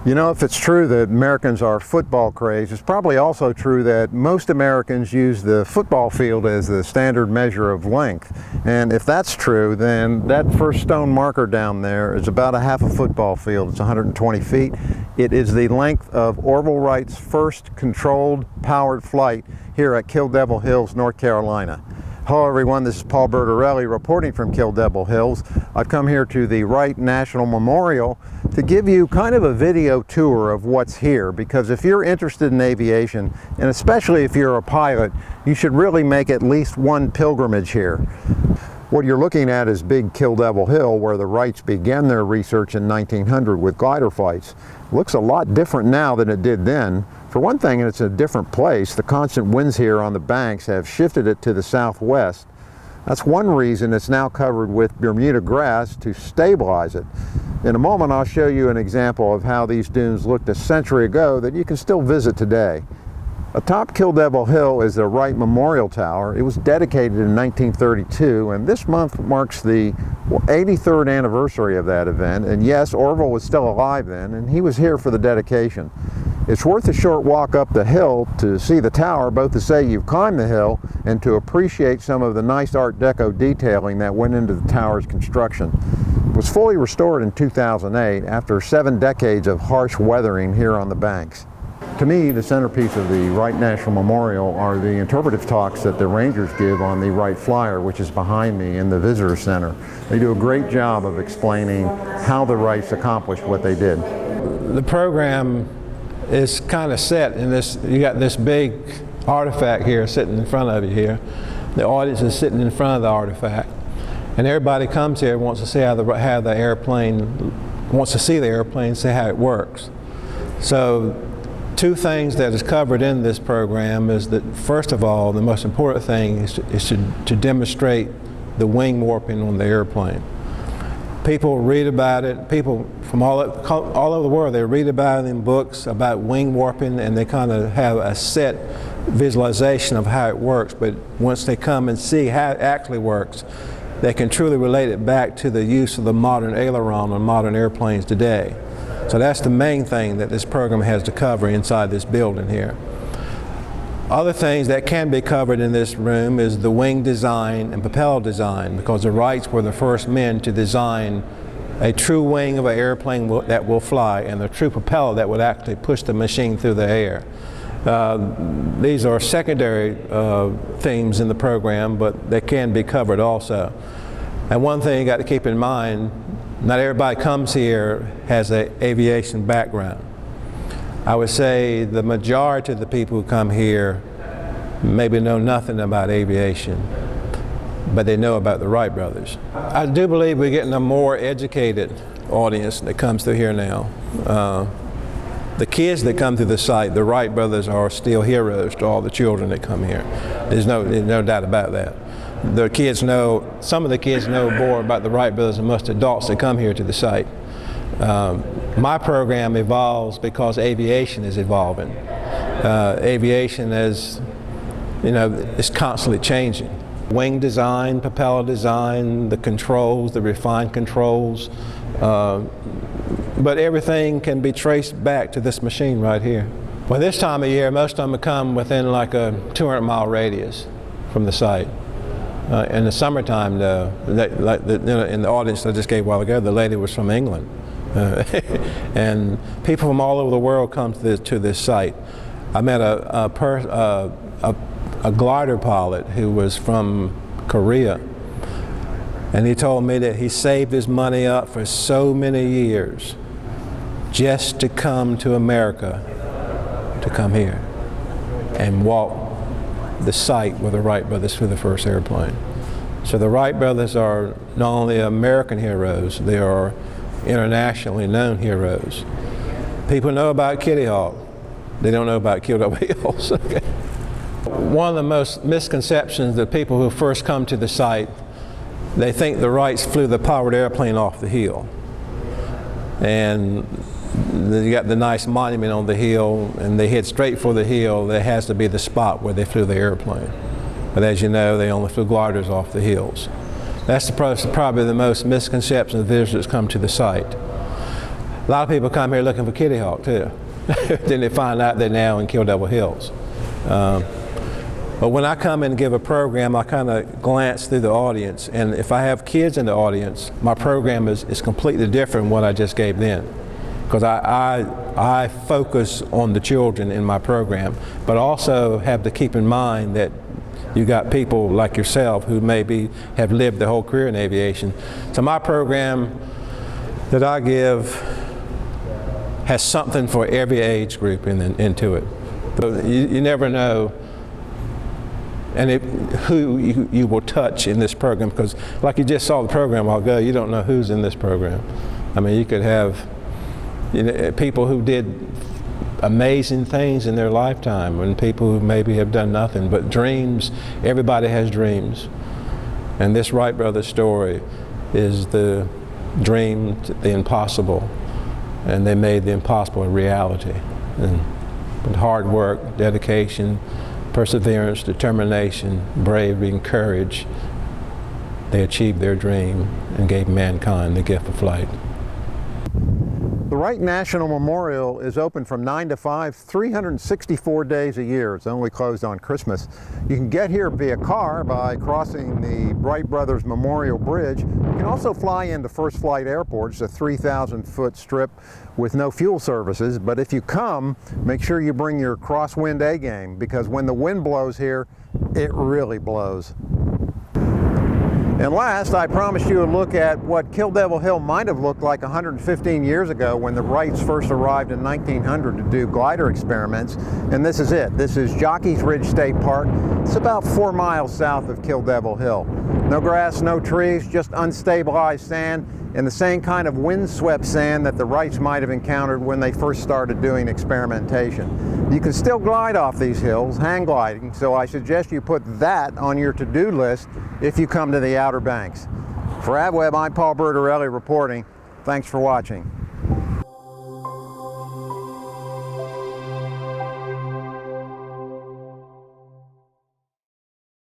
You know, if it's true that Americans are football crazed, it's probably also true that most Americans use the football field as the standard measure of length. And if that's true, then that first stone marker down there is about a half a football field. It's 120 feet. It is the length of Orville Wright's first controlled powered flight here at Kill Devil Hills, North Carolina. Hello everyone, this is Paul Bertorelli reporting from Kill Devil Hills. I've come here to the Wright National Memorial to give you kind of a video tour of what's here, because if you're interested in aviation, and especially if you're a pilot, you should really make at least one pilgrimage here. What you're looking at is Big Kill Devil Hill, where the Wrights began their research in 1900 with glider flights. It looks a lot different now than it did then. For one thing, it's a different place. The constant winds here on the banks have shifted it to the southwest. That's one reason it's now covered with Bermuda grass to stabilize it. In a moment, I'll show you an example of how these dunes looked a century ago that you can still visit today. Atop Kill Devil Hill is the Wright Memorial Tower. It was dedicated in 1932, and this month marks the 83rd anniversary of that event. And yes, Orville was still alive then, and he was here for the dedication. It's worth a short walk up the hill to see the tower, both to say you've climbed the hill and to appreciate some of the nice Art Deco detailing that went into the tower's construction. It was fully restored in 2008 after 7 decades of harsh weathering here on the banks. To me, the centerpiece of the Wright National Memorial are the interpretive talks that the Rangers give on the Wright Flyer, which is behind me in the visitor center. They do a great job of explaining how the Wrights accomplished what they did. The program is kind of set in this. You got this big artifact here sitting in front of you here. The audience is sitting in front of the artifact, and everybody comes here and wants to see how the airplane, wants to see the airplane, see how it works. So 2 things that is covered in this program is that, first of all, the most important thing is to demonstrate the wing warping on the airplane. People read about it, people from all over the world, they read about it in books about wing warping, and they kind of have a set visualization of how it works, but once they come and see how it actually works, they can truly relate it back to the use of the modern aileron on modern airplanes today. So that's the main thing that this program has to cover inside this building here. Other things that can be covered in this room is the wing design and propeller design, because the Wrights were the first men to design a true wing of an airplane that will fly, and the true propeller that would actually push the machine through the air. These are secondary themes in the program, but they can be covered also. And one thing you got to keep in mind, not everybody comes here has an aviation background. I would say the majority of the people who come here maybe know nothing about aviation, but they know about the Wright brothers. I do believe we're getting a more educated audience that comes through here now. The kids that come through the site, the Wright brothers are still heroes to all the children that come here. There's no doubt about that. The kids know, some of the kids know more about the Wright brothers than most adults that come here to the site. My program evolves because aviation is evolving. Aviation is, is constantly changing. Wing design, propeller design, the controls, the refined controls, but everything can be traced back to this machine right here. Well, this time of year, most of them come within like a 200-mile radius from the site. In the summertime, in the audience I just gave a while ago, the lady was from England. And people from all over the world come to this site. I met a glider pilot who was from Korea, and he told me that he saved his money up for so many years just to come to America, to come here and walk the site where the Wright brothers flew the first airplane. So the Wright brothers are not only American heroes, they are internationally known heroes. People know about Kitty Hawk. They don't know about Kill Devil Hills. Okay. One of the most misconceptions that people who first come to the site, they think the Wrights flew the powered airplane off the hill. And you got the nice monument on the hill, and they head straight for the hill. That has to be the spot where they flew the airplane. But as you know, they only flew gliders off the hills. That's probably the most misconception of visitors come to the site. A lot of people come here looking for Kitty Hawk too. Then they find out they're now in Kill Devil Hills. But when I come in and give a program, I kind of glance through the audience, and if I have kids in the audience, my program is completely different from what I just gave then. Because I focus on the children in my program, but also have to keep in mind that you got people like yourself who maybe have lived their whole career in aviation. So my program that I give has something for every age group into it. So you never know who you will touch in this program, because like you just saw the program a while ago, you don't know who's in this program. I mean, you could have people who did amazing things in their lifetime, and people who maybe have done nothing, but dreams, everybody has dreams. And this Wright brothers story is the dream, the impossible, and they made the impossible a reality. And with hard work, dedication, perseverance, determination, bravery, and courage, they achieved their dream and gave mankind the gift of flight. The Wright National Memorial is open from 9 to 5, 364 days a year. It's only closed on Christmas. You can get here via car by crossing the Wright Brothers Memorial Bridge. You can also fly into First Flight Airport. It's a 3,000-foot strip with no fuel services. But if you come, make sure you bring your crosswind A game, because when the wind blows here, it really blows. And last, I promised you a look at what Kill Devil Hill might have looked like 115 years ago when the Wrights first arrived in 1900 to do glider experiments. And this is it. This is Jockey's Ridge State Park. It's about 4 miles south of Kill Devil Hill. No grass, no trees, just unstabilized sand, and the same kind of windswept sand that the Wrights might have encountered when they first started doing experimentation. You can still glide off these hills, hang gliding, so I suggest you put that on your to-do list if you come to the Outer Banks. For AVweb, I'm Bertorelli reporting. Thanks for watching.